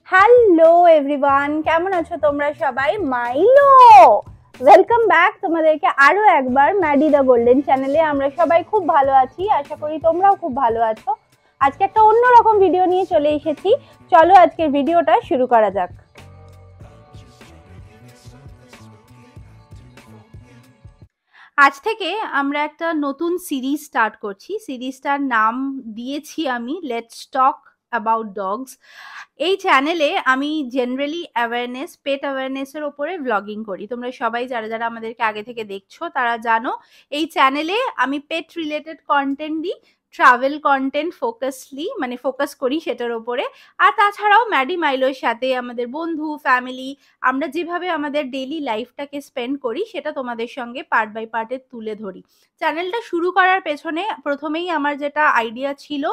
Hello everyone, কেমন আছো তোমরা সবাই? মাইলো ওয়েলকাম ব্যাক তোমাদেরকে আরো একবার ম্যাডি দ্য গোল্ডেন চ্যানেলে। আমরা সবাই খুব ভালো আছি, আশা করি তোমরাও খুব ভালো আছো। আজকে একটা অন্যরকম ভিডিও নিয়ে চলে এসেছি, চলো আজকের ভিডিওটা শুরু করা যাক। আজ থেকে আমরা একটা নতুন সিরিজ স্টার্ট করছি। সিরিজটার নাম দিয়েছি আমি লেটস টক অ্যাবাউট ডগস। এই চ্যানেলে আমি জেনারেলি অ্যাওয়ারনেস, পেট অ্যাওয়ারনেসের ওপরে ব্লগিং করি। তোমরা সবাই যারা যারা আমাদেরকে আগে থেকে দেখছো তারা জানো এই চ্যানেলে আমি পেট রিলেটেড কন্টেন্ট দিই, ট্রাভেল কন্টেন্ট মানে ফোকাস করি সেটার ওপরে। আর তাছাড়াও ম্যাডি মাইলোর সাথে আমাদের বন্ধু, ফ্যামিলি, আমরা যেভাবে আমাদের ডেইলি লাইফটাকে স্পেন্ড করি সেটা তোমাদের সঙ্গে পার্ট বাই পার্টে তুলে ধরি। চ্যানেলটা শুরু করার পেছনে প্রথমেই আমার যেটা আইডিয়া ছিল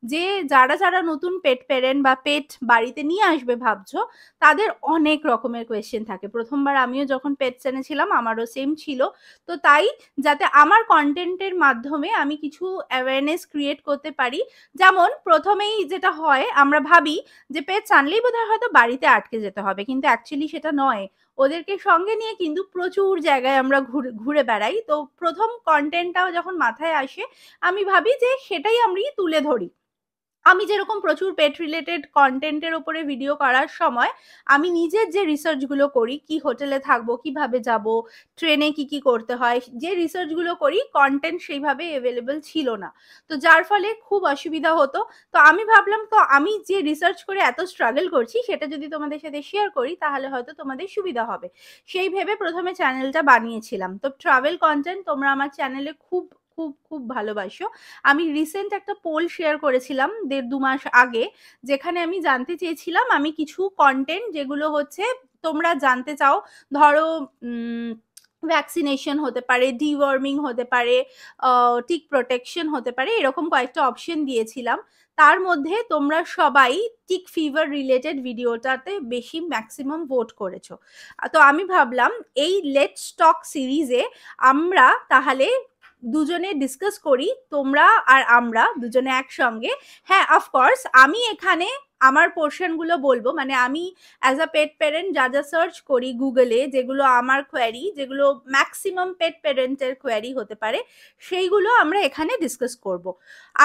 যে যারা যারা নতুন পেট প্যারেন্ট বা পেট বাড়িতে নিয়ে আসবে ভাবছো, তাদের অনেক রকমের কোয়েশ্চেন থাকে। প্রথমবার আমিও যখন পেটস এনেছিলাম আমারও সেম ছিল। তো তাই যাতে আমার কন্টেন্টের মাধ্যমে আমি কিছু অ্যাওয়ারনেস ক্রিয়েট করতে পারি। যেমন প্রথমেই যেটা হয়, আমরা ভাবি যে পেটস আনলেই বোধহয় হয়তো বাড়িতে আটকে যেতে হবে, কিন্তু অ্যাকচুয়ালি সেটা নয়। ওদেরকে সঙ্গে নিয়ে কিন্তু প্রচুর জায়গায় আমরা ঘুরে বেড়াই। তো প্রথম কন্টেন্টটাও যখন মাথায় আসে আমি ভাবি যে সেটাই আমি তুলে ধরি। আমি যেরকম প্রচুর পেট রিলেটেড কন্টেন্টের ওপরে ভিডিও করার সময় আমি নিজের যে রিসার্চগুলো করি, কি হোটেলে থাকবো, কিভাবে যাব, ট্রেনে কি কি করতে হয়, যে রিসার্চগুলো করি কন্টেন্ট সেইভাবে অ্যাভেলেবল ছিল না। তো যার ফলে খুব অসুবিধা হতো। তো আমি ভাবলাম তো আমি যে রিসার্চ করে এত স্ট্রাগল করছি সেটা যদি তোমাদের সাথে শেয়ার করি তাহলে হয়তো তোমাদের সুবিধা হবে। সেই ভেবে প্রথমে চ্যানেলটা বানিয়েছিলাম। তো ট্রাভেল কন্টেন্ট তোমরা আমার চ্যানেলে খুব খুব খুব ভালোবাসো। আমি রিসেন্ট একটা পোল শেয়ার করেছিলাম ১.৫-২ মাস আগে, যেখানে আমি জানতে চেয়েছিলাম আমি কিছু কন্টেন্ট যেগুলো হচ্ছে তোমরা জানতে চাও। ধরো ভ্যাকসিনেশন হতে পারে, ডিওয়ার্মিং হতে পারে, টিক প্রোটেকশন হতে পারে, এরকম কয়েকটা অপশন দিয়েছিলাম। তার মধ্যে তোমরা সবাই টিক ফিভার রিলেটেড ভিডিওটাতে বেশি ম্যাক্সিমাম ভোট করেছো। তো আমি ভাবলাম এই লেটস টক সিরিজে আমরা তাহলে দুজনে ডিসকাস করি, তোমরা আর আমরা দুজনে একসঙ্গে। হ্যাঁ, অফকোর্স আমি এখানে আমার পোর্শনগুলো বলবো, মানে আমি অ্যাজ আ পেট প্যারেন্ট যা যা সার্চ করি গুগলে, যেগুলো আমার কোয়ারি, যেগুলো ম্যাক্সিমাম পেট প্যারেন্টের কোয়ারি হতে পারে, সেইগুলো আমরা এখানে ডিসকাস করব।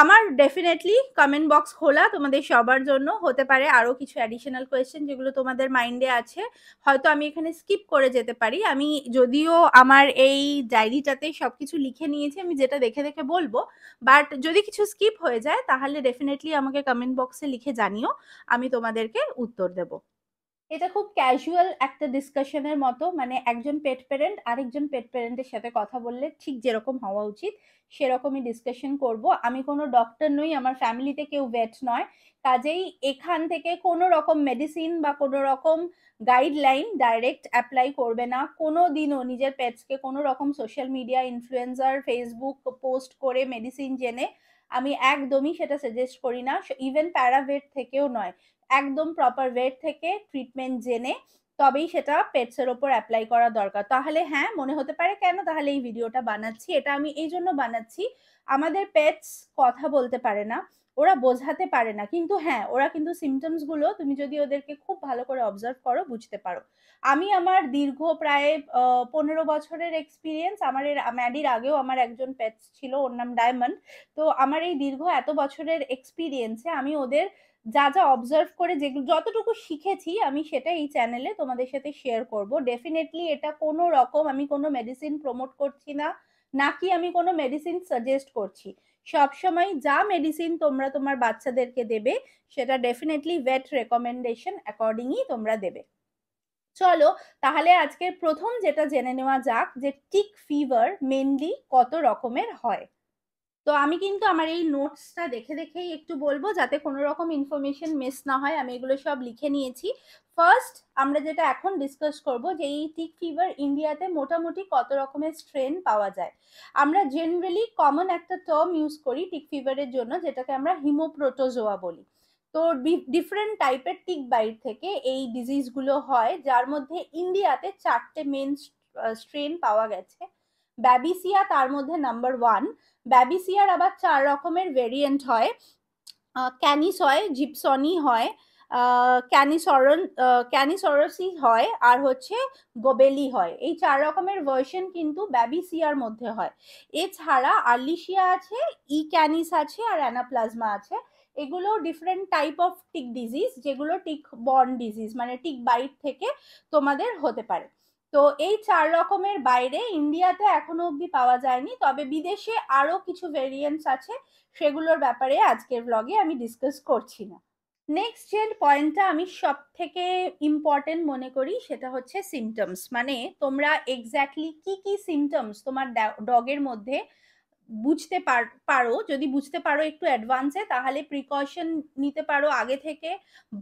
আমার ডেফিনেটলি কমেন্ট বক্স খোলা তোমাদের সবার জন্য। হতে পারে আরও কিছু অ্যাডিশনাল কোয়েশ্চেন যেগুলো তোমাদের মাইন্ডে আছে, হয়তো আমি এখানে স্কিপ করে যেতে পারি। আমি যদিও আমার এই ডায়েরিটাতে সবকিছু লিখে নিয়েছি, আমি যেটা দেখে দেখে বলবো, বাট যদি কিছু স্কিপ হয়ে যায় তাহলে ডেফিনেটলি আমাকে কমেন্ট বক্সে লিখে জানিও, আমি তোমাদেরকে উত্তর দেব। এটা খুব ক্যাজুয়াল একটা ডিসকাশনের মতো, মানে একজন পেট প্যারেন্ট আরেকজন পেট প্যারেন্টের সাথে কথা বললে ঠিক যেরকম হওয়া উচিত সেরকমই ডিসকাশন করব। আমি কোনো ডক্টর নই, আমার ফ্যামিলিতে কেউ ভেট নয়, কাজেই এখান থেকে কোনো রকম মেডিসিন বা কোনো রকম গাইডলাইন ডাইরেক্ট অ্যাপ্লাই করবে না। কোনো দিনও নিজের পেটসকে কোনো রকম social media influencer, Facebook post করে মেডিসিন জেনে আমি একদমই সেটা সাজেস্ট করি না। ইভেন প্যারাভেট থেকেও নয়, একদম প্রপার ওয়েট থেকে ট্রিটমেন্ট জেনে তবেই সেটা পেটসের ওপর অ্যাপ্লাই করা দরকার। তাহলে হ্যাঁ, মনে হতে পারে কেন তাহলে এই ভিডিওটা বানাচ্ছি, এটা আমি এই জন্য বানাচ্ছি, আমাদের পেটস কথা বলতে পারে না, ওরা বোঝাতে পারে না, কিন্তু হ্যাঁ ওরা কিন্তু সিমটমস গুলো তুমি যদি ওদেরকে খুব ভালো করে অবজার্ভ করো বুঝতে পারো। আমি আমার দীর্ঘ প্রায় ১৫ বছরের এক্সপিরিয়েন্স, আমার ম্যাডির আগেও আমার একজন পেটস ছিল, ওর নাম ডায়মন্ড। তো আমার এই দীর্ঘ এত বছরের এক্সপিরিয়েন্সে আমি ওদের যা যা অবজার্ভ করে যেগুলো যতটুকু শিখেছি আমি সেটা এই চ্যানেলে তোমাদের সাথে শেয়ার করব। ডেফিনেটলি এটা কোনো রকম আমি কোনো মেডিসিন প্রমোট করছি না, নাকি আমি কোনো মেডিসিন সাজেস্ট করছি। সবসময় যা মেডিসিন তোমরা তোমার বাচ্চাদেরকে দেবে সেটা ডেফিনেটলি ভেট রেকমেন্ডেশন অ্যাকর্ডিংই তোমরা দেবে। চলো তাহলে আজকের প্রথম যেটা জেনে নেওয়া যাক যে টিক ফিভার মেনলি কত রকমের হয়। তো আমি কিন্তু আমার এই নোটসটা দেখে দেখেই একটু বলবো যাতে কোনো রকম ইনফরমেশন মিস না হয়, আমি এগুলো সব লিখে নিয়েছি। ফার্স্ট আমরা যেটা এখন ডিসকাস করব যে এই টিক ফিভার ইন্ডিয়াতে মোটামুটি কত রকমের স্ট্রেন পাওয়া যায়। আমরা জেনারেলি কমন একটা টার্ম ইউজ করি টিক ফিভারের জন্য, যেটাকে আমরা হিমোপ্রোটোজোয়া বলি। তো ডিফারেন্ট টাইপের টিক বাইট থেকে এই ডিজিজগুলো হয়, যার মধ্যে ইন্ডিয়াতে 4টে মেন স্ট্রেন পাওয়া গেছে। ব্যাবিসিয়া তার মধ্যে নাম্বার 1। ব্যাবিসিয়ার আবার 4 রকমের ভেরিয়েন্ট হয়, ক্যানিস হয়, জিপসনি হয়, ক্যানিসরসি হয়, আর হচ্ছে গোবেলি হয়। এই 4 রকমের ভার্সন কিন্তু ব্যাবিসিয়ার মধ্যে হয়। এছাড়া আর্লিশিয়া আছে, ই ক্যানিস আছে, আর অ্যানাপ্লাজমা আছে। এগুলো different type of tick disease, যেগুলো টিক বর্ন ডিজিজ, মানে টিক বাইট থেকে তোমাদের হতে পারে। তো এই 4 রকমের বাইরে ইন্ডিয়াতে এখনো অবধি পাওয়া যায়নি, তবে বিদেশে আরো কিছু ভেরিয়েন্টস আছে, সেগুলোর ব্যাপারে আজকের ব্লগে আমি ডিসকাস করছি না। নেক্সট যে পয়েন্টটা আমি সব থেকে ইম্পর্টেন্ট মনে করি সেটা হচ্ছে সিমটমস, মানে তোমরা এক্স্যাক্টলি কি কি সিমটমস তোমার ডগের মধ্যে বুঝতে পারো। যদি বুঝতে পারো একটু অ্যাডভান্সে, তাহলে প্রিকশন নিতে পারো আগে থেকে,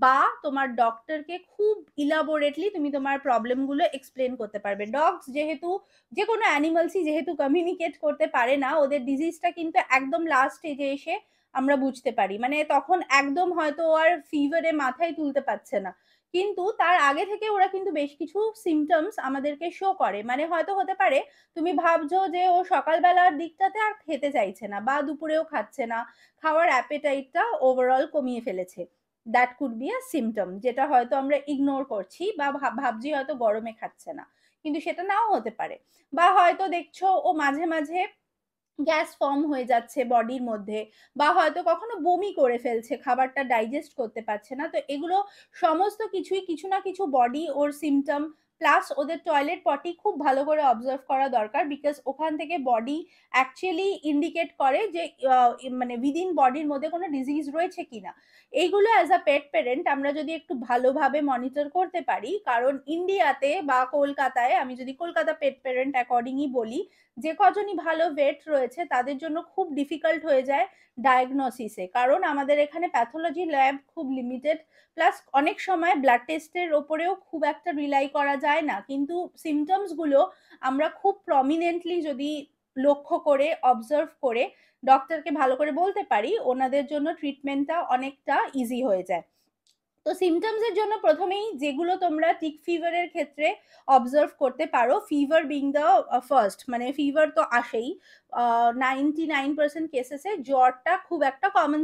বা তোমার ডক্টরকে খুব ইলাবোরেটলি তুমি তোমার প্রবলেমগুলো এক্সপ্লেন করতে পারবে। ডগস যেহেতু, যে কোনো অ্যানিমালসই যেহেতু কমিউনিকেট করতে পারে না, ওদের ডিজিজটা কিন্তু একদম লাস্ট স্টেজে এসে আমরা বুঝতে পারি, মানে তখন একদম হয়তো আর ফিভারে মাথায় তুলতে পারছে না, কিন্তু তার আগে থেকে ওরা কিন্তু বেশ কিছু সিমটমস আমাদেরকে শো করে। মানে হয়তো হতে পারে তুমি ভাবছো যে ও সকালবেলার দিকটাতে আর খেতে চাইছে না, বা দুপুরেও খাচ্ছে না, খাওয়ার অ্যাপেটাইটটা ওভারঅল কমিয়ে ফেলেছে। That could be a symptom, যেটা হয়তো আমরা ইগনোর করছি বা ভাবছি হয়তো গরমে খাচ্ছে না, কিন্তু সেটা নাও হতে পারে। বা হয়তো দেখছো ও মাঝে মাঝে গ্যাস ফর্ম হয়ে যাচ্ছে বডির মধ্যে, বা হয়তো কখনো বমি করে ফেলছে, খাবারটা ডাইজেস্ট করতে পারছে না। তো এগুলো সমস্ত কিছুই কিছু না কিছু বডি ওর সিমটম, প্লাস ওদের টয়লেট পটি খুব ভালো করে অবজার্ভ করা দরকার, বিকজ ওখান থেকে বডি অ্যাকচুয়ালি ইন্ডিকেট করে যে মানে উইদিন বডির মধ্যে কোনো ডিজিজ রয়েছে কিনা। এইগুলো অ্যাজ আ পেট পেরেন্ট আমরা যদি একটু ভালোভাবে মনিটর করতে পারি, কারণ ইন্ডিয়াতে বা কলকাতায়, আমি যদি কলকাতা পেট পেরেন্ট অ্যাকর্ডিংই বলি, যে কজনই ভালো ভেট রয়েছে তাদের জন্য খুব ডিফিকাল্ট হয়ে যায় ডায়াগনোসিসে, কারণ আমাদের এখানে প্যাথোলজি ল্যাব খুব লিমিটেড, প্লাস অনেক সময় ব্লাড টেস্টের ওপরেও খুব একটা রিলাই করা যায় না। কিন্তু সিমটমস গুলো আমরা খুব প্রমিনেন্টলি যদি লক্ষ্য করে অবজার্ভ করে ডক্টরকে ভালো করে বলতে পারি, ওনাদের জন্য ট্রিটমেন্টটা অনেকটা ইজি হয়ে যায়। তো সিমটমস এর জন্য প্রথমেই যেগুলো তোমরা টিক ফিভারের ক্ষেত্রে অবজার্ভ করতে পারো, ফিভার বিং দ্য ফার্স্ট, মানে ফিভার তো আসেই। 99% কেসেসে জ্বরটা খুব একটা কমন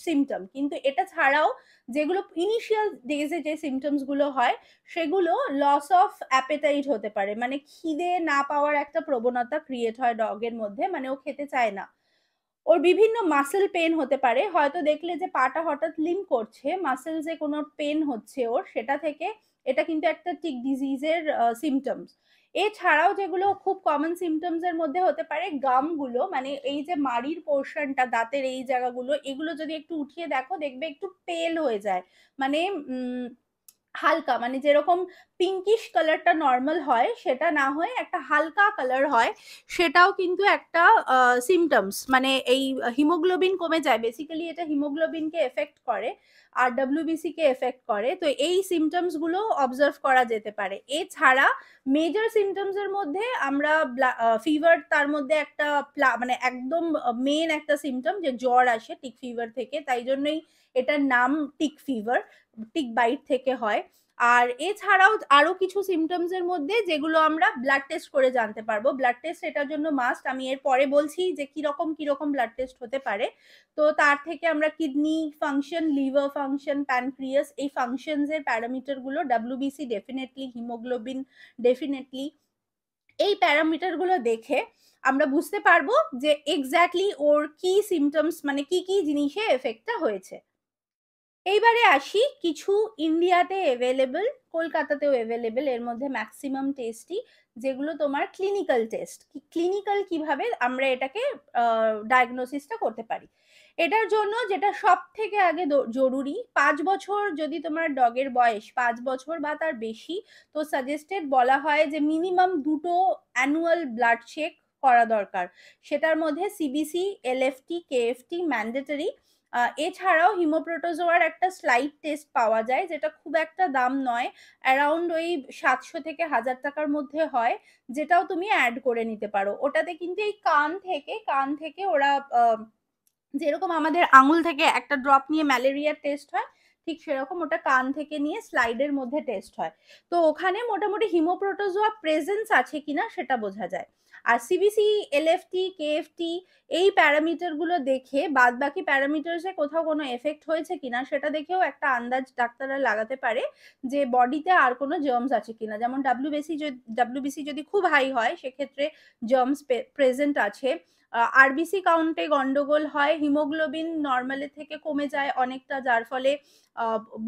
সিমটম, কিন্তু এটা ছাড়াও যেগুলো ইনিশিয়াল ডেজে যে সিমটমস গুলো হয়, সেগুলো লস অফ অ্যাপেটাইট হতে পারে, মানে খিদে না পাওয়ার একটা প্রবণতা ক্রিয়েট হয় ডগের মধ্যে, মানে ও খেতে চায় না। ওর বিভিন্ন মাসেল পেন হতে পারে, হয়তো দেখলে যে পাটা হঠাৎ লিম করছে, মাসেলসে কোনো পেন হচ্ছে ওর, সেটা থেকে এটা কিন্তু একটা টিক ডিজিজের সিমটমস। এছাড়াও যেগুলো খুব কমন সিমটমস এর মধ্যে হতে পারে, গাম গুলো, মানে এই যে মাড়ির পোর্শনটা, দাঁতের এই জায়গাগুলো, এগুলো যদি একটু উঠিয়ে দেখো, দেখবে একটু পেল হয়ে যায়, মানে হালকা, মানে যেরকম পিঙ্কিশ কালারটা নর্মাল হয় সেটা না হয়ে একটা হালকা কালার হয়, সেটাও কিন্তু একটা সিমটমস। মানে এই হিমোগ্লোবিন কমে যায়, বেসিক্যালি এটা হিমোগ্লোবিনকে এফেক্ট করে আর ডব্লিউবিসি কে এফেক্ট করে। তো এই সিমটমস গুলো অবজার্ভ করা যেতে পারে। এছাড়া মেজর সিমটমস এর মধ্যে আমরা ফিভার, তার মধ্যে একটা মানে একদম মেন একটা সিমটম যে জ্বর আসে টিক ফিভার থেকে, তাই জন্যই এটার নাম টিক ফিভার, টিক বাইট থেকে হয়। আর এছাড়াও আরো কিছু সিমটমস এর মধ্যে যেগুলো আমরা ব্লাড টেস্ট করে জানতে পারবো, ব্লাড টেস্ট এটার জন্য মাস্ট, আমি এর পরে বলছি যে কিরকম কিরকম ব্লাড টেস্ট হতে পারে। তো তার থেকে আমরা kidney function, liver function, pancreas, এই ফাংশনস এর প্যারামিটার গুলো, ডাব্লিউবিসি ডেফিনেটলি, হিমোগ্লোবিন ডেফিনেটলি, এই প্যারামিটার গুলো দেখে আমরা বুঝতে পারবো যে এক্স্যাক্টলি ওর কি সিমটমস, মানে কি কি জিনিসে এফেক্টটা হয়েছে। এইবারে আসি কিছু ইন্ডিয়াতে অ্যাভেলেবল, কলকাতাতেও অ্যাভেলেবল, এর মধ্যে ম্যাক্সিমাম টেস্টই যেগুলো তোমার ক্লিনিক্যাল টেস্ট। ক্লিনিক্যাল কিভাবে আমরা এটাকে ডায়াগনোসিসটা করতে পারি, এটার জন্য যেটা সব থেকে আগে জরুরি, 5 বছর যদি তোমার ডগের বয়স 5 বছর বা তার বেশি, তো সাজেস্টেড বলা হয় যে মিনিমাম 2টো অ্যানুয়াল ব্লাড চেক করা দরকার। সেটার মধ্যে সিবিসি, এলএফটি, কেএফটি ম্যান্ডেটরি। এছাড়াও হিমোপ্রোটোজোয়ার একটা স্লাইড টেস্ট পাওয়া যায়, যেটা খুব একটা দাম নয়, অ্যারাউন্ড ওই 700 থেকে 1000 টাকার মধ্যে হয়, যেটাও তুমি অ্যাড করে নিতে পারো। ওটাতে কিন্তু এই কান থেকে ওরা যেরকম আমাদের আঙুল থেকে একটা ড্রপ নিয়ে ম্যালেরিয়ার টেস্ট হয়, ঠিক সেরকম ওটা কান থেকে নিয়ে স্লাইডের মধ্যে টেস্ট হয়। তো ওখানে মোটামুটি হিমোপ্রোটোজোয়া প্রেজেন্স আছে কিনা সেটা বোঝা যায়। আর সিবিসি, এলএফটি, কেএফটি এই প্যারামিটারগুলো দেখে বাদবাকি প্যারামিটারসে কোথাও কোনো এফেক্ট হয়েছে কিনা সেটা দেখেও একটা আন্দাজ ডাক্তাররা লাগাতে পারে যে বডিতে আর কোনো জার্মস আছে কিনা। যেমন ডাব্লিউবিসি যদি খুব হাই হয় সেক্ষেত্রে জার্মস প্রেজেন্ট আছে। আরবিসি কাউন্টে গন্ডগোল হয়, হিমোগ্লোবিন নর্মালের থেকে কমে যায় অনেকটা, যার ফলে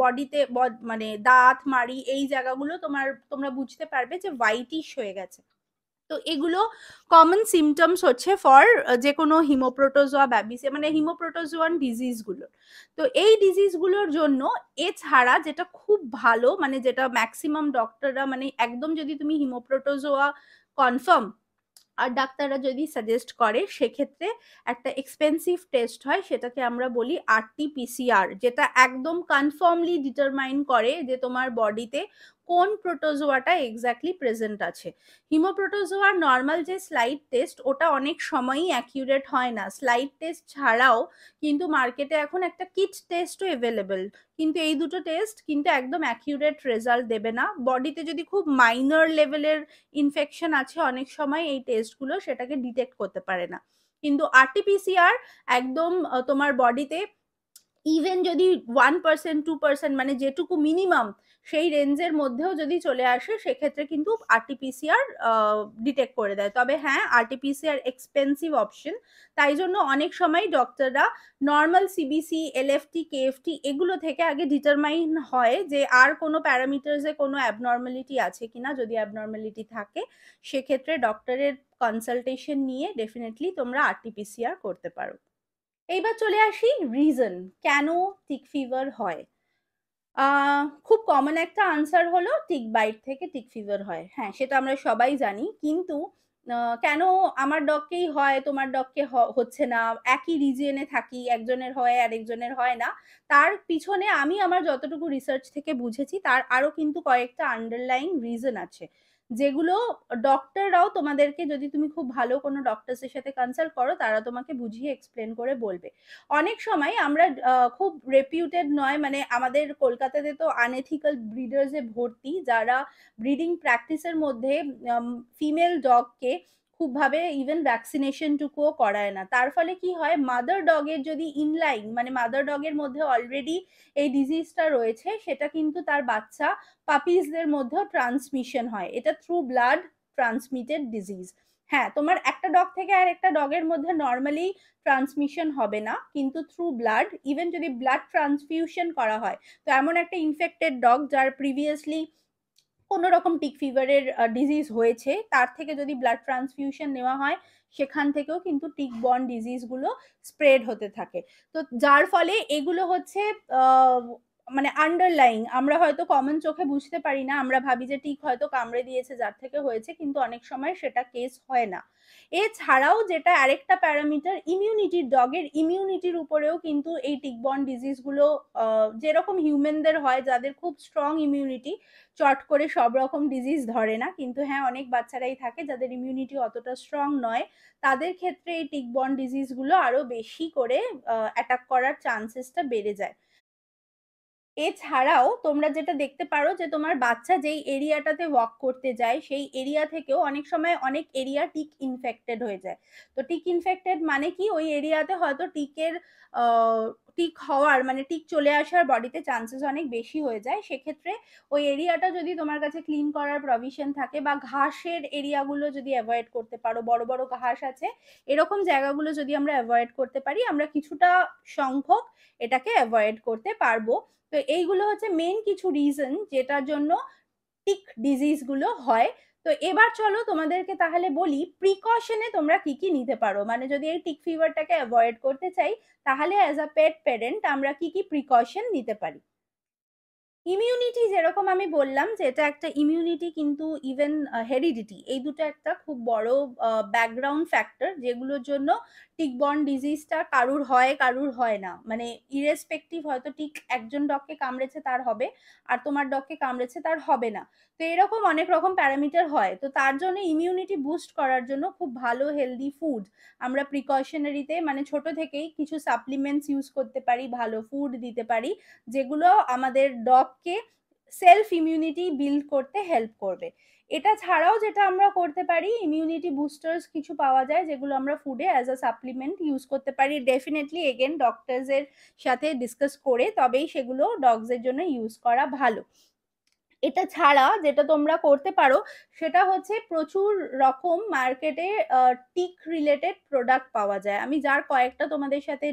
বডিতে মানে দাঁত, মাড়ি এই জায়গাগুলো তোমরা বুঝতে পারবে যে হোয়াইটিশ হয়ে গেছে। তো এগুলো কমন সিমটমস হচ্ছে ফর যে কোনো হিমোপ্রোটোজোয়া ব্যাবিসে, মানে হিমোপ্রোটোজোয়ান ডিজিজগুলো। তো এই ডিজিজগুলোর জন্য এছাড়া যেটা খুব ভালো, মানে যেটা ম্যাক্সিমাম ডক্টররা, মানে একদম যদি তুমি হিমোপ্রোটোজোয়া কনফার্ম আর ডাক্তাররা যদি সাজেস্ট করে সেক্ষেত্রে একটা এক্সপেন্সিভ টেস্ট হয়, সেটাকে আমরা বলি আরটিপিসিআর, যেটা একদম কনফার্মলি ডিটারমাইন করে যে তোমার বডিতে কোন প্রোটোজোয়াটা এক্স্যাক্টলি প্রেজেন্ট আছে। হিমোপ্রোটোজোয়ার নর্মাল যে স্লাইড টেস্ট ওটা অনেক সময়ই অ্যাকিউরেট হয় না। স্লাইড টেস্ট ছাড়াও কিন্তু মার্কেটে এখন একটা কিট টেস্টও অ্যাভেলেবেল, কিন্তু এই দুটো টেস্ট কিন্তু একদম অ্যাকিউরেট রেজাল্ট দেবে না। বডিতে যদি খুব মাইনর লেভেলের ইনফেকশন আছে অনেক সময় এই টেস্টগুলো সেটাকে ডিটেক্ট করতে পারে না। কিন্তু আরটিপিসিআর একদম তোমার বডিতে ইভেন যদি 1% 2% মানে যেটুকু মিনিমাম সেই রেঞ্জের মধ্যেও যদি চলে আসে সেক্ষেত্রে কিন্তু আরটিপিসিআর ডিটেক্ট করে দেয়। তবে হ্যাঁ, আরটিপিসিআর এক্সপেন্সিভ অপশন, তাই জন্য অনেক সময় ডক্টররা নর্মাল সিবিসি, এলএফটি, কেএফটি এগুলো থেকে আগে ডিটারমাইন হয় যে আর কোনো প্যারামিটার্সে কোনো অ্যাবনর্মালিটি আছে কিনা। যদি অ্যাবনর্মালিটি থাকে সেক্ষেত্রে ডক্টরের কনসালটেশন নিয়ে ডেফিনেটলি তোমরা আরটিপিসিআর করতে পারো। এইবার চলে আসি রিজন কেন টিক ফিভার হয়। খুব কমন একটা আনসার হলো টিক বাইট থেকে টিক ফিভার হয়। হ্যাঁ, সেটা আমরা সবাই জানি, কিন্তু কেন আমার ডগকেই হয় তোমার ডগকে হচ্ছে না, একই রিজিয়নে থাকি, একজনের হয় আরেকজনের হয় না, তার পিছনে আমি আমার যতটুকু রিসার্চ থেকে বুঝেছি তার আরো কিন্তু কয়েকটা আন্ডারলাইন রিজন আছে, যেগুলো ডক্টররাও তোমাদেরকে, যদি তুমি খুব ভালো কোনো ডক্টরসের সাথে কনসাল্ট করো তারা তোমাকে বুঝিয়ে এক্সপ্লেন করে বলবে। অনেক সময় আমরা খুব রেপিউটেড নয়, মানে আমাদের কলকাতাতে তো আনএথিক্যাল ব্রিডার্সে ভর্তি, যারা ব্রিডিং প্র্যাকটিসের মধ্যে ফিমেল ডগকে খুবভাবে ইভেন ভ্যাকসিনেশন টুকুও করায় না। তার ফলে কি হয়, মাদার ডগের যদি ইনলাইন, মানে মাদার ডগের মধ্যে অলরেডি এই ডিজিজটা রয়েছে, সেটা কিন্তু তার বাচ্চা পাপিসদের মধ্যেও ট্রান্সমিশন হয়। এটা থ্রু ব্লাড ট্রান্সমিটেড ডিজিজ। হ্যাঁ, তোমার একটা ডগ থেকে আর একটা ডগের মধ্যে নর্মালি ট্রান্সমিশন হবে না, কিন্তু থ্রু ব্লাড, ইভেন যদি ব্লাড ট্রান্সফিউশন করা হয়, তো এমন একটা ইনফেক্টেড ডগ যার প্রিভিয়াসলি কোনো রকম টিক ফিভারের ডিজিজ হয়েছে, তার থেকে যদি ব্লাড ট্রান্সফিউশন নেওয়া হয় সেখান থেকেও কিন্তু টিক বর্ন ডিজিজগুলো স্প্রেড হতে থাকে। তো যার ফলে এগুলো হচ্ছে মানে আন্ডারলাইং, আমরা হয়তো কমন চোখে বুঝতে পারি না, আমরা ভাবি যে টিক হয়তো কামড়ে দিয়েছে যার থেকে হয়েছে, কিন্তু অনেক সময় সেটা কেস হয় না। এছাড়াও যেটা আরেকটা প্যারামিটার, ইমিউনিটি, ডগের ইমিউনিটির উপরেও কিন্তু এই টিকবর্ন ডিজিজগুলো যেরকম হিউম্যানদের হয় যাদের খুব স্ট্রং ইমিউনিটি, চট করে সব রকম ডিজিজ ধরে না, কিন্তু হ্যাঁ অনেক বাচ্চারাই থাকে যাদের ইমিউনিটি অতটা স্ট্রং নয়, তাদের ক্ষেত্রে এই টিকবর্ন ডিজিজগুলো আরো বেশি করে অ্যাটাক করার চান্সেসটা বেড়ে যায়। এছাড়াও তোমরা যেটা দেখতে পারো যে তোমার বাচ্চা যেই এরিয়াটাতে ওয়াক করতে যায় সেই এরিয়া থেকেও অনেক সময় অনেক এরিয়া টিক ইনফেক্টেড হয়ে যায়। তো টিক ইনফেক্টেড মানে কি, ওই এরিয়াতে হয়তো টিক হওয়ার, মানে টিক চলে আসার বডিতে চান্সেস অনেক বেশি হয়ে যায়। সেক্ষেত্রে ওই এরিয়াটা যদি তোমার কাছে ক্লিন করার প্রভিশন থাকে, বা ঘাসের এরিয়াগুলো যদি অ্যাভয়েড করতে পারো, বড় বড় ঘাস আছে এরকম জায়গাগুলো যদি আমরা অ্যাভয়েড করতে পারি, আমরা কিছুটা সংখ্যক এটাকে অ্যাভয়েড করতে পারবো। তো এইগুলো হচ্ছে মেন কিছু রিজন যেটার জন্য টিক ডিজিজ গুলো হয়। তো এবার চলো তোমাদেরকে তাহলে বলি প্রিকশনে তোমরা কি কি নিতে পারো, মানে যদি এই টিক ফিভারটাকে অ্যাভয়েড করতে চাই তাহলে অ্যাজ আ পেট প্যারেন্ট আমরা কি কি প্রিকশন নিতে পারি। ইমিউনিটি, যেরকম আমি বললাম যে এটা একটা ইমিউনিটি, কিন্তু ইভেন হেরিডিটি, এই দুটো একটা খুব বড় ব্যাকগ্রাউন্ড ফ্যাক্টর, যেগুলোর জন্য টিকবর্ন ডিজিজটা কারুর হয় কারুর হয় না, মানে ইরেসপেক্টিভ, হয়তো টিক একজন ডগকে কামড়েছে তার হবে আর তোমার ডগকে কামড়েছে তার হবে না। তো এরকম অনেক রকম প্যারামিটার হয়। তো তার জন্য ইমিউনিটি বুস্ট করার জন্য খুব ভালো হেলদি ফুড আমরা প্রিকশনারিতে, মানে ছোট থেকেই কিছু সাপ্লিমেন্টস ইউজ করতে পারি, ভালো ফুড দিতে পারি, যেগুলো আমাদের ডগকে সেলফ ইমিউনিটি বিল্ড করতে হেল্প করবে। এটা ছাড়াও যেটা আমরা করতে পারি, ইমিউনিটি বুস্টার্স কিছু পাওয়া যায় যেগুলো আমরা ফুডে অ্যাজ আ সাপ্লিমেন্ট ইউজ করতে পারি। ডেফিনেটলি এগেন ডক্টরসের সাথে ডিসকাস করে তবেই সেগুলো ডগসের জন্য ইউজ করা ভালো। এটা ছাড়া যেটা তোমরা করতে পারো সেটা হচ্ছে প্রচুর রকম মার্কেটে টিক রিলেটেড প্রোডাক্ট পাওয়া যায়। আমি যার কয়েকটা তোমাদের সাথে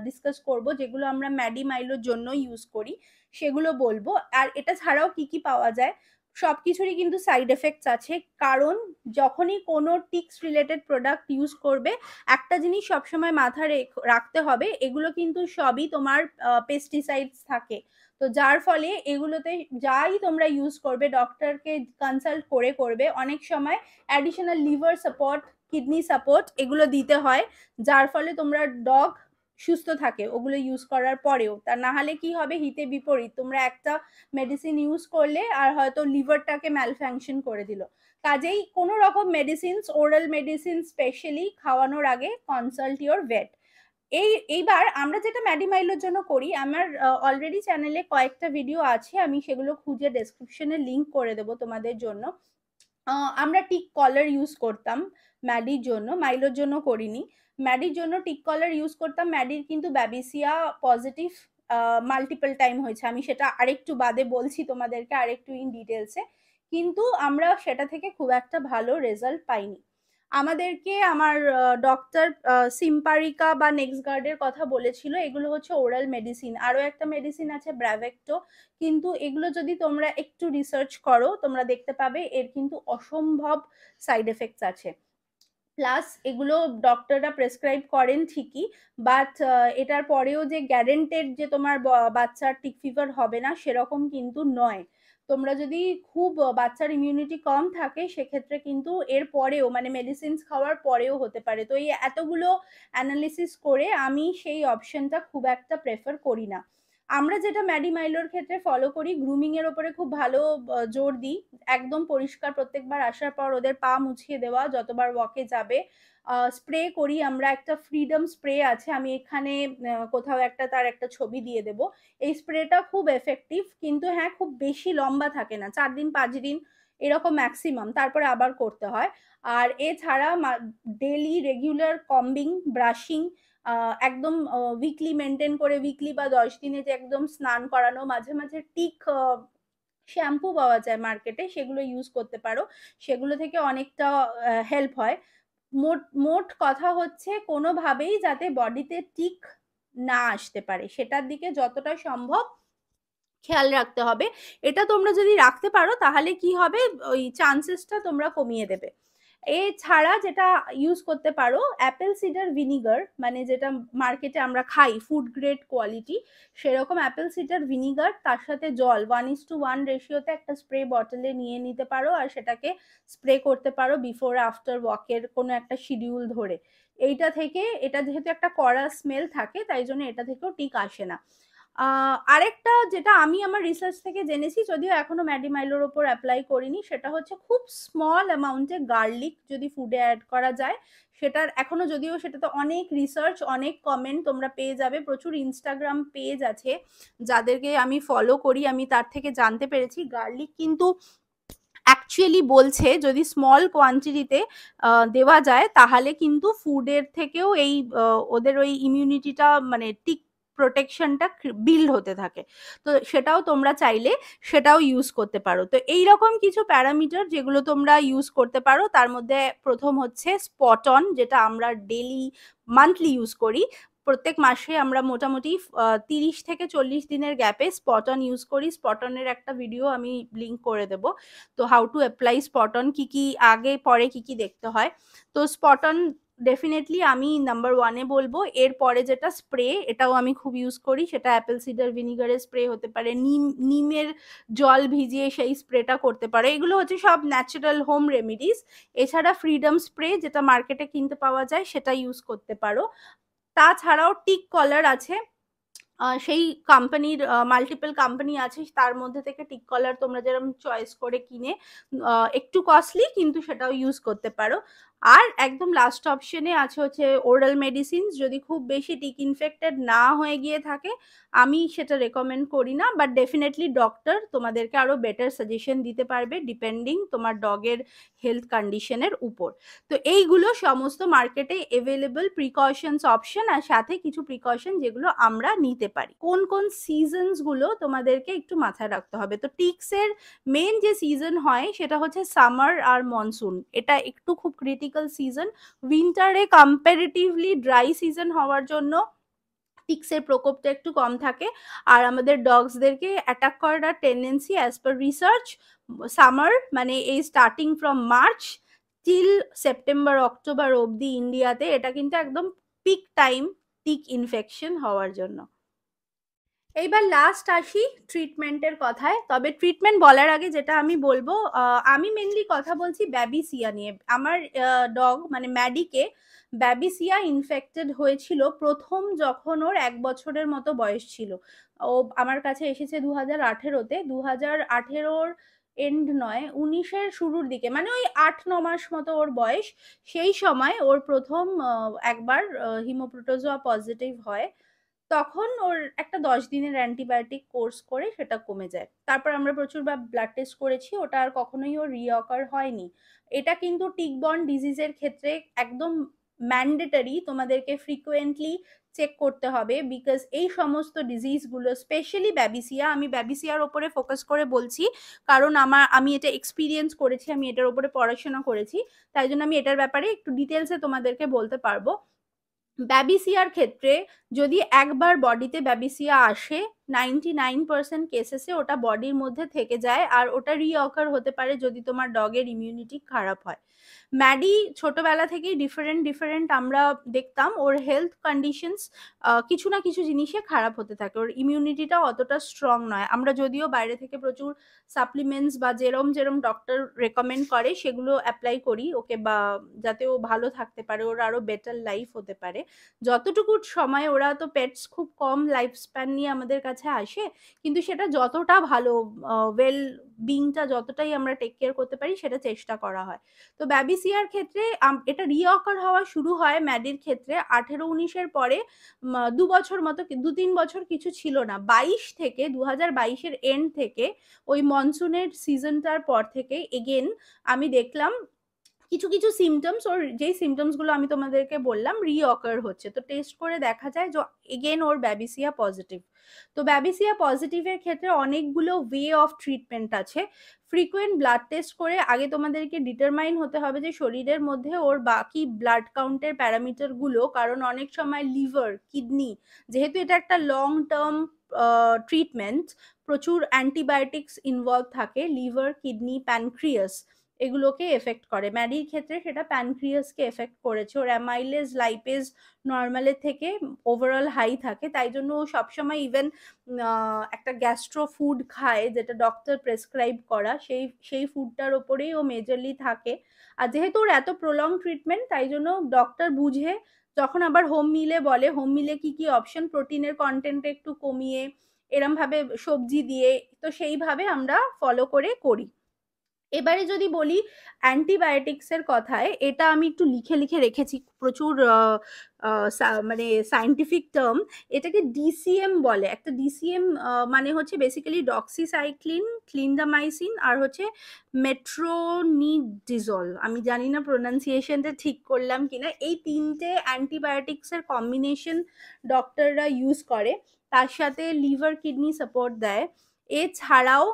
ডিসকাস করব যেগুলো আমরা ম্যাডি মাইলোর জন্য ইউজ করি সেগুলো বলবো। আর এটা ছাড়াও কি কি পাওয়া যায়, সবকিছুরই কিন্তু সাইড এফেক্টস আছে, কারণ যখনই কোনো টিক্স রিলেটেড প্রোডাক্ট ইউজ করবে একটা জিনিস সবসময় মাথায় রাখতে হবে, এগুলো কিন্তু সবই তোমার পেস্টিসাইডস থাকে। তো যার ফলে এগুলোতে যাই তোমরা ইউজ করবে ডক্টরকে কনসাল্ট করে করবে। অনেক সময় additional liver support, kidney support এগুলো দিতে হয়, যার ফলে তোমরা ডগ সুস্থ থাকে ওগুলো ইউজ করার পরেও। তা না হলে কি হবে, হিতে বিপরীত, তোমরা একটা মেডিসিন ইউজ করলে আর হয়তো লিভারটাকে ম্যালফাংশন করে দিল। কাজেই কোনো রকম মেডিসিনস, ওরাল মেডিসিন স্পেশালি খাওয়ানোর আগে কনসাল্ট ইওর ভেট। এইবার আমরা যেটা ম্যাডিমাইলোর জন্য করি, আমার অলরেডি চ্যানেলে কয়েকটা ভিডিও আছে, আমি সেগুলো খুঁজে ডেসক্রিপশনে লিংক করে দেবো তোমাদের জন্য। আমরা টিক কলার ইউজ করতাম ম্যাডির জন্য, মাইলোর জন্য করিনি। ম্যাডির জন্য টিক কলার ইউজ করতাম। ম্যাডির কিন্তু ব্যাবিসিয়া পজিটিভ মাল্টিপল টাইম হয়েছে, আমি সেটা আরেকটু বাদে বলছি তোমাদেরকে, আরেকটু ইন ডিটেলসে। কিন্তু আমরা সেটা থেকে খুব একটা ভালো রেজাল্ট পাইনি। আমাদেরকে আমার ডক্টর সিম্পারিকা বা নেক্সট গার্ডের কথা বলেছিল, এগুলো হচ্ছে ওরাল মেডিসিন। আরও একটা মেডিসিন আছে ব্র্যাভেক্টো, কিন্তু এগুলো যদি তোমরা একটু রিসার্চ করো তোমরা দেখতে পাবে এর কিন্তু অসম্ভব সাইড এফেক্টস আছে। প্লাস এগুলো ডক্টররা প্রেসক্রাইব করেন ঠিকই, বাট এটার পরেও যে গ্যারেন্টেড যে তোমার বাচ্চার টিক ফিভার হবে না সেরকম কিন্তু নয়। তোমরা যদি খুব বাচ্চার ইমিউনিটি কম থাকে সেক্ষেত্রে কিন্তু এর পরেও মানে মেডিসিনস খাওয়ার পরেও হতে পারে। তো এই এতগুলো অ্যানালিসিস করে আমি সেই অপশনটা খুব একটা প্রেফার করি না। আমরা যেটা ম্যাডিমাইলোর ক্ষেত্রে ফলো করি, গ্রুমিং এর ওপরে খুব ভালো জোর দিই। একদম পরিষ্কার প্রত্যেকবার আসার পর ওদের পা মুছিয়ে দেওয়া, যতবার ওয়াকে যাবে। স্প্রে করি আমরা, একটা ফ্রিডম স্প্রে আছে, আমি এখানে কোথাও একটা তার একটা ছবি দিয়ে দেব। এই স্প্রেটা খুব এফেক্টিভ, কিন্তু হ্যাঁ খুব বেশি লম্বা থাকে না, 4 দিন 5 দিন এরকম ম্যাক্সিমাম, তারপরে আবার করতে হয়। আর এছাড়া ডেলি রেগুলার কম্বিং, ব্রাশিং, একদম উইকলি মেনটেন করে, উইকলি বা 10 দিনে যে একদম স্নান করানো, মাঝে মাঝে টিক শ্যাম্পু পাওয়া যায় মার্কেটে, সেগুলো ইউজ করতে পারো, সেগুলো থেকে অনেকটা হেল্প হয়। মোট কথা হচ্ছে কোনোভাবেই যাতে বডিতে টিক না আসতে পারে সেটার দিকে যতটা সম্ভব খেয়াল রাখতে হবে। এটা তোমরা যদি রাখতে পারো তাহলে কি হবে, ওই চান্সেসটা তোমরা কমিয়ে দেবে। এছাড়া যেটা ইউজ করতে পারো অ্যাপেল সিডার ভিনিগার, মানে যেটা মার্কেটে আমরা খাই ফুড গ্রেড কোয়ালিটি, সেরকম অ্যাপেল সিডার ভিনিগার, তার সাথে জল 1:1 রেশিওতে একটা স্প্রে বটলে নিয়ে নিতে পারো, আর সেটাকে স্প্রে করতে পারো বিফোর আফটার ওয়াকের কোনো একটা শিডিউল ধরে। এইটা থেকে, এটা যেহেতু একটা কড়া স্মেল থাকে তাই জন্য এটা থেকেও টিক আসে না। আরেকটা যেটা আমি আমার রিসার্চ থেকে জেনেছি, যদিও এখনো ম্যাডিমাইলোর ওপর অ্যাপ্লাই করিনি, সেটা হচ্ছে খুব স্মল অ্যামাউন্টে গার্লিক যদি ফুডে অ্যাড করা যায়, সেটার এখনো যদিও সেটাতে অনেক রিসার্চ, অনেক কমেন্ট তোমরা পেয়ে যাবে, প্রচুর ইনস্টাগ্রাম পেজ আছে যাদেরকে আমি ফলো করি, আমি তার থেকে জানতে পেরেছি গার্লিক কিন্তু অ্যাকচুয়ালি বলছে যদি স্মল কোয়ান্টিটিতে দেওয়া যায় তাহলে কিন্তু ফুডের থেকেও এই ওদের ওই ইমিউনিটিটা মানে টিক প্রোটেকশনটা বিল্ড হতে থাকে। তো সেটাও তোমরা চাইলে সেটাও ইউজ করতে পারো। তো এইরকম কিছু প্যারামিটার যেগুলো তোমরা ইউজ করতে পারো, তার মধ্যে প্রথম হচ্ছে স্পট অন, যেটা আমরা ডেলি মান্থলি ইউজ করি। প্রত্যেক মাসে আমরা মোটামুটি 30 থেকে 40 দিনের গ্যাপে স্পট অন ইউজ করি। স্পট অনের একটা ভিডিও আমি লিঙ্ক করে দেব। তো how to apply spot on, কি কি আগে পরে কি কি দেখতে হয়। তো স্পট অন ডেফিনেটলি আমি নাম্বার 1-এ বলবো। এরপরে যেটা স্প্রে, এটাও আমি খুব ইউজ করি, সেটা অ্যাপেল সিডার ভিনিগারের স্প্রে হতে পারে, নিমের জল ভিজিয়ে সেই স্প্রেটা করতে পারে। এগুলো হচ্ছে সব ন্যাচারাল হোম রেমিডিস। এছাড়া ফ্রিডম স্প্রে যেটা মার্কেটে কিনতে পাওয়া যায় সেটা ইউজ করতে পারো। তাছাড়াও টিক কলার আছে, সেই কোম্পানির মাল্টিপল কোম্পানি আছে, তার মধ্যে থেকে টিক কলার তোমরা যেরকম চয়েস করে কিনে, একটু কস্টলি কিন্তু সেটাও ইউজ করতে পারো। আর একদম লাস্ট অপশনে আছে হচ্ছে ওরাল মেডিসিনস। যদি খুব বেশি টিক ইনফেক্টেড না হয়ে গিয়ে থাকে, আমি সেটা রেকমেন্ড করি না, বাট ডেফিনেটলি ডক্টর তোমাদেরকে আরো বেটার সাজেশন দিতে পারবে ডিপেন্ডিং তোমার ডগের হেলথ কন্ডিশনের উপর। তো এইগুলো সমস্ত মার্কেটে এভেলেবল প্রিকশনস অপশন, আর সাথে কিছু প্রিকশন যেগুলো আমরা নিতে পারি। কোন কোন সিজনস গুলো তোমাদেরকে একটু মাথায় রাখতে হবে। তো টিক্সের মেন যে সিজন হয় সেটা হচ্ছে সামার আর মনসুন, এটা একটু খুব ক্রিটিক্যাল সিজন। উইন্টারে কম্পারেটিভলি ড্রাই সিজন হওয়ার জন্য টিক্সের প্রকোপটা একটু কম থাকে, আর আমাদের ডগসদেরকে অ্যাটাক করার tendency as per research summer মানে এই starting from March till September October অবধি ইন্ডিয়াতে এটা কিন্তু একদম পিক টাইম টিক ইনফেকশন হওয়ার জন্য। এইবার লাস্ট আসি ট্রিটমেন্টের কথায়। তবে ট্রিটমেন্ট বলার আগে যেটা আমি বলবো, আমি মেনলি কথা বলছি ব্যাবিসিয়া নিয়ে। আমার ডগ মানে ম্যাডিকে ব্যাবিসিয়া ইনফেক্টেড হয়েছিল প্রথম যখন ওর 1 বছরের মতো বয়স ছিল। ও আমার কাছে এসেছে 2018-তে। 2018-র এন্ড নয়, 19-এর শুরুর দিকে, মানে ওই 8-9 মাস মতো ওর বয়স। সেই সময় ওর প্রথম একবার হিমোপ্রোটোজোয়া পজিটিভ হয়। তখন ওর একটা 10 দিনের অ্যান্টিবায়োটিক কোর্স করে সেটা কমে যায়। তারপর আমরা প্রচুর ব্লাড টেস্ট করেছি, ওটা আর কখনোই ওর রিঅকার হয়নি। এটা কিন্তু টিক বর্ন ডিজিজের ক্ষেত্রে একদম ম্যান্ডেটারি, তোমাদেরকে ফ্রিকুয়েন্টলি চেক করতে হবে, বিকজ এই সমস্ত ডিজিজগুলো স্পেশালি ব্যাবিসিয়া, আমি ব্যাবিসিয়ার ওপরে ফোকাস করে বলছি কারণ আমি এটা এক্সপিরিয়েন্স করেছি, আমি এটার ওপরে পড়াশোনা করেছি, তাই জন্য আমি এটার ব্যাপারে একটু ডিটেলসে তোমাদেরকে বলতে পারবো। ব্যাবিসিয়ার ক্ষেত্রে যদি একবার বডিতে ব্যাবিসিয়া আসে, 99% কেসেসে ওটা বডির মধ্যে থেকে যায়, আর ওটা রিঅকার হতে পারে যদি তোমার ডগের ইমিউনিটি খারাপ হয়। ম্যাডি ছোটবেলা থেকেই ডিফারেন্ট আমরা দেখতাম ওর হেলথ কন্ডিশনস কিছু না কিছু জিনিসে খারাপ হতে থাকে, ওর ইমিউনিটিটা অতটা স্ট্রং নয়। আমরা যদিও বাইরে থেকে প্রচুর সাপ্লিমেন্টস বা যেরম যেরম ডক্টর রেকমেন্ড করে সেগুলো অ্যাপ্লাই করি ওকে, বা যাতে ও ভালো থাকতে পারে, ওর আরো বেটার লাইফ হতে পারে। যতটুকু সময়, ওরা তো পেটস খুব কম লাইফ স্প্যান নিয়ে আমাদের কাছে আসে, কিন্তু সেটা যতটা ভালো ওয়েল বিংটা যতটাই আমরা টেক কেয়ার করতে পারি সেটা চেষ্টা করা হয়। তো ব্যাবিসিয়ার ক্ষেত্রে এটা রিঅকার হওয়া শুরু হয় ম্যাডির ক্ষেত্রে 18-19-এর পরে। 2 বছর মতো, 2-3 বছর কিছু ছিল না, 22 থেকে 2022-এর এন্ড থেকে ওই মনসুনের সিজনটার পর থেকে এগেন আমি দেখলাম কিছু কিছু সিমটমস, ওর যেই সিমটমস গুলো আমি তোমাদেরকে বললাম রিঅকার হচ্ছে। তো টেস্ট করে দেখা যায় যে এগেন ওর ব্যাবিসিয়া পজিটিভ। তো ব্যাবিসিয়া পজিটিভের ক্ষেত্রে অনেকগুলো ওয়ে অফ ট্রিটমেন্ট আছে। ফ্রিকুয়েন্ট ব্লাড টেস্ট করে আগে তোমাদেরকে ডিটারমাইন হতে হবে যে শরীরের মধ্যে ওর বাকি ব্লাড কাউন্টের প্যারামিটার গুলো, কারণ অনেক সময় লিভার, কিডনি, যেহেতু এটা একটা লং টার্ম ট্রিটমেন্ট, প্রচুর অ্যান্টিবায়োটিক্স ইনভলভ থাকে, লিভার, কিডনি, প্যানক্রিয়াস এগুলোকে এফেক্ট করে। ম্যাডির ক্ষেত্রে সেটা প্যানক্রিয়াসকে এফেক্ট করেছে, ওর অ্যামাইলেজ লাইপেজ নর্মালের থেকে ওভারঅল হাই থাকে, তাই জন্য ও সবসময় ইভেন একটা গ্যাস্ট্রো ফুড খায় যেটা ডক্টর প্রেসক্রাইব করা, সেই ফুডটার ওপরেই ও মেজরলি থাকে। আর যেহেতু ওর এত প্রলং ট্রিটমেন্ট, তাই জন্য ডক্টর বুঝে যখন আবার হোম মিলে বলে, হোম মিলে কি কি অপশন, প্রোটিনের কন্টেন্ট একটু কমিয়ে এরম ভাবে সবজি দিয়ে, তো সেইভাবে আমরা ফলো করে করি। এবারে যদি বলি অ্যান্টিবায়োটিক্স এর কথায়, এটা আমি একটু লিখে লিখে রেখেছি প্রচুর মানে সায়েন্টিফিক টার্ম। এটাকে ডিসিএম বলে। একটা ডিসিএম মানে হচ্ছে বেসিক্যালি ডক্সিসাইক্লিন, ক্লিন্ডামাইসিন আর হচ্ছে মেট্রোনিডিজল। আমি জানি না প্রোনাউন্সিয়েশনটা ঠিক করলাম কিনা। এই 3টে অ্যান্টিবায়োটিক্স এর কম্বিনেশন ডক্টররা ইউজ করে, তার সাথে লিভার কিডনি সাপোর্ট দেয়। এছাড়াও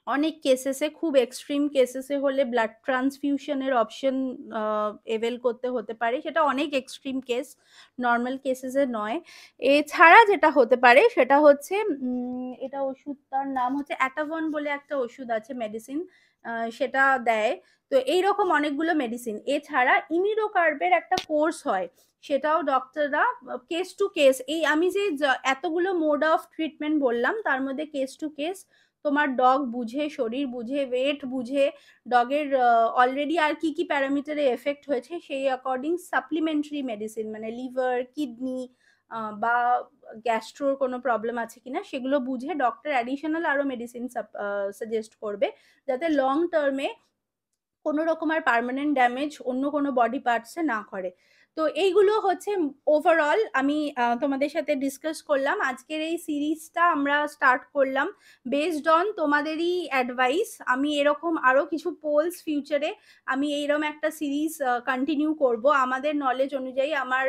অনেক কেসেসে, খুব এক্সট্রিম কেসেসে হলে ব্লাড ট্রান্সফিউশনের অপশন এভেল করতে হতে পারে, সেটা অনেক এক্সট্রিম কেস, নর্মাল কেসেসে নয়। এছাড়া যেটা হতে পারে সেটা হচ্ছে এটা ওষুধটার নাম হচ্ছে অ্যাটাভন বলে একটা ওষুধ আছে, মেডিসিন, সেটা দেয়। তো এইরকম অনেকগুলো মেডিসিন। এছাড়া ইমিডোকার্বের একটা কোর্স হয়, সেটাও ডক্টররা কেস টু কেস, এই আমি যে এতগুলো মোড অফ ট্রিটমেন্ট বললাম তার মধ্যে কেস টু কেস তোমার ডগ বুঝে, শরীর বুঝে, ওয়েট বুঝে, ডগের অলরেডি আর কি কি প্যারামিটারে এফেক্ট হয়েছে সেই অ্যাকর্ডিং সাপ্লিমেন্টারি মেডিসিন, মানে লিভার, কিডনি বা গ্যাস্ট্রোর কোনো প্রবলেম আছে কিনা সেগুলো বুঝে ডক্টর অ্যাডিশনাল আরো মেডিসিন সাজেস্ট করবে, যাতে লং টার্মে কোনো রকম আর পার্মানেন্ট ড্যামেজ অন্য কোনো বডি পার্টসে না করে। তো এইগুলো হচ্ছে ওভারঅল আমি তোমাদের সাথে ডিসকাস করলাম। আজকের এই সিরিজটা আমরা স্টার্ট করলাম বেসড অন তোমাদেরই অ্যাডভাইস। আমি এরকম আরো কিছু পোলস ফিউচারে আমি এইরকম একটা সিরিজ কন্টিনিউ করব। আমাদের নলেজ অনুযায়ী আমার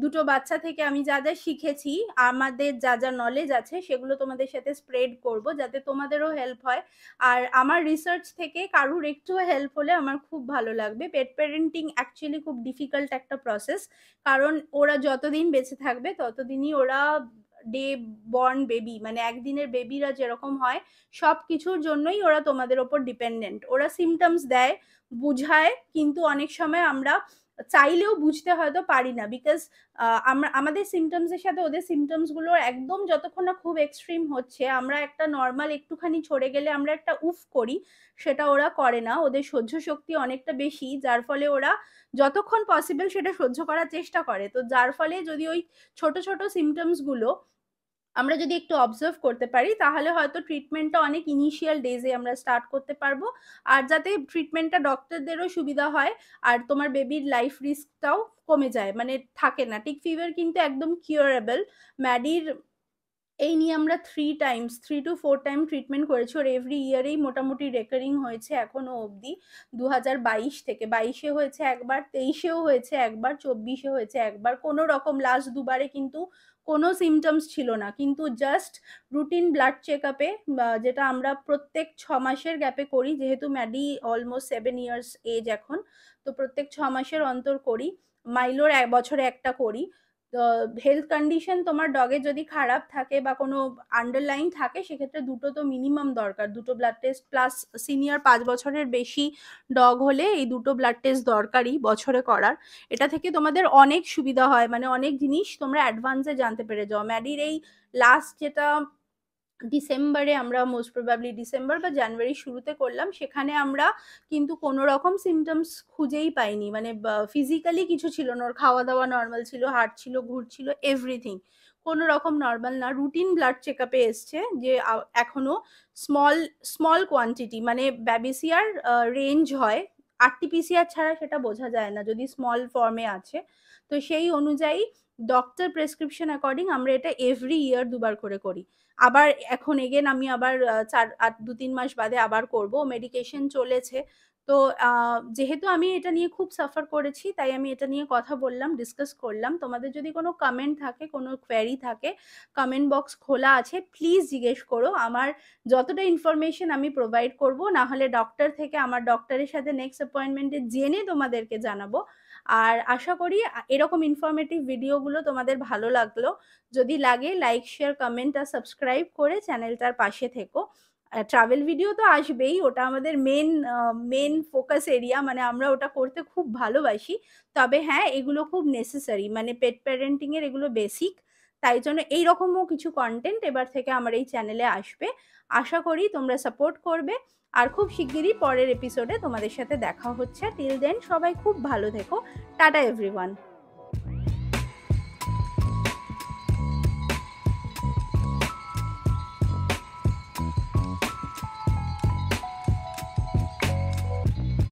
দুটো বাচ্চা থেকে আমি যা যা শিখেছি, আমাদের যা যা নলেজ আছে সেগুলো তোমাদের সাথে স্প্রেড করব, যাতে তোমাদেরও হেল্প হয়। আর আমার রিসার্চ থেকে কারুর একটুও হেল্প হলে আমার খুব ভালো লাগবে। পেট প্যারেন্টিং অ্যাকচুয়ালি খুব ডিফিকাল্ট একটা প্রসেস, কারণ ওরা যতদিন বেঁচে থাকবে ততদিনই ওরা ডে বর্ন বেবি, মানে একদিনের বেবিরা যেরকম হয় সব কিছুর জন্যই ওরা তোমাদের ওপর ডিপেন্ডেন্ট। ওরা সিমটমস দেয়, বুঝায়, কিন্তু অনেক সময় আমরা চাইলেও বুঝতে হয়তো পারি না, বিকজ আমরা আমাদের সিমটমসের সাথে ওদের সিমটমসগুলো একদম যতক্ষণ না খুব এক্সট্রিম হচ্ছে, আমরা একটা নর্মাল একটুখানি ছড়ে গেলে আমরা একটা উফ করি, সেটা ওরা করে না। ওদের সহ্য শক্তি অনেকটা বেশি, যার ফলে ওরা যতক্ষণ পসিবল সেটা সহ্য করার চেষ্টা করে। তো যার ফলে যদি ওই ছোট ছোট সিমটমসগুলো আমরা যদি একটু অবজার্ভ করতে পারি, তাহলে হয়তো ট্রিটমেন্টটা অনেক ইনিশিয়াল ডেজে আমরা স্টার্ট করতে পারবো। আর যাতে ট্রিটমেন্টটা ডক্টরদেরও সুবিধা হয় আর তোমার বেবির লাইফ রিস্কটাও কমে যায়, মানে থাকে না। টিক ফিভার কিন্তু একদম কিউরেবল। ম্যাডির এই নিয়ে আমরা 3 to 4 টাইম ট্রিটমেন্ট করেছি। ওর এভরি ইয়ারেই মোটামুটি রেকারিং হয়েছে এখনো অবধি। 2022 থেকে 22-এ হয়েছে একবার, 23-এও হয়েছে একবার, 24-এ হয়েছে একবার। কোনো রকম লাস্ট দুবারে কিন্তু কোনো সিমটমস ছিল না, কিন্তু জাস্ট রুটিন ব্লাড চেক আপে, যেটা আমরা প্রত্যেক 6 মাসের গ্যাপে করি, যেহেতু ম্যাডি অলমোস্ট 7 ইয়ার্স এজ এখন, তো প্রত্যেক 6 মাসের অন্তর করি। মাইলোর বছরে একটা করি। হেলথ কন্ডিশন তোমার ডগের যদি খারাপ থাকে বা কোনো আন্ডারলাইন থাকে, সেক্ষেত্রে দুটো তো মিনিমাম দরকার, দুটো ব্লাড টেস্ট, প্লাস সিনিয়র 5 বছরের বেশি ডগ হলে এই দুটো ব্লাড টেস্ট দরকারই বছরে করার। এটা থেকে তোমাদের অনেক সুবিধা হয়, মানে অনেক জিনিস তোমরা অ্যাডভান্সে জানতে পেরে যাও। ম্যাডির এই লাস্ট যেটা ডিসেম্বরে আমরা মোস্ট প্রবাবলি ডিসেম্বর বা জানুয়ারি শুরুতে করলাম, সেখানে আমরা কিন্তু কোনো রকম সিমটমস খুঁজেই পাইনি, মানে ফিজিক্যালি কিছু ছিল না। ওর খাওয়া দাওয়া নর্মাল ছিল, হাঁটছিল, ঘুরছিল, এভরিথিং কোনো রকম নর্মাল না। রুটিন ব্লাড চেক আপে এসছে যে এখনো স্মল স্মল কোয়ান্টিটি, মানে ব্যাবিসিয়ার রেঞ্জ হয়, আরটিপিসিআর ছাড়া সেটা বোঝা যায় না যদি স্মল ফর্মে আছে। তো সেই অনুযায়ী ডক্টর প্রেসক্রিপশন অ্যাকর্ডিং আমরা এটা এভরি ইয়ার দুবার করে করি। আবার এখন এগেন আমি আবার 2-3 মাস বাদে আবার করব, মেডিকেশন চলেছে। তো যেহেতু আমি এটা নিয়ে খুব সাফার করেছি, তাই আমি এটা নিয়ে কথা বললাম, ডিসকাস করলাম। তোমাদের যদি কোনো কমেন্ট থাকে, কোনো কোয়েরি থাকে, কমেন্ট বক্স খোলা আছে, প্লিজ জিজ্ঞেস করো। আমার যতটা ইনফরমেশন আমি প্রোভাইড করব, না হলে ডক্টর থেকে আমার ডক্টরের সাথে নেক্সট অ্যাপয়েন্টমেন্টে জেনে তোমাদেরকে জানাবো। আর আশা করি এরকম ইনফরমেটিভ ভিডিওগুলো তোমাদের ভালো লাগলো। যদি লাগে লাইক, শেয়ার, কমেন্ট আর সাবস্ক্রাইব করে চ্যানেলটার পাশে থেকো। ট্রাভেল ভিডিও তো আসবেই, ওটা আমাদের মেন ফোকাস এরিয়া, মানে আমরা ওটা করতে খুব ভালোবাসি। তবে হ্যাঁ, এগুলো খুব নেসেসারি, মানে পেট প্যারেন্টিং এর এগুলো বেসিক। তাই জন্য এইরকমও কিছু কন্টেন্ট এবার থেকে আমার এই চ্যানেলে আসবে। আশা করি তোমরা সাপোর্ট করবে। আর খুব শিগগিরই পরের এপিসোডে তোমাদের সাথে দেখা হচ্ছে। টিল দেন সবাই খুব ভালো থেকো। Tata everyone.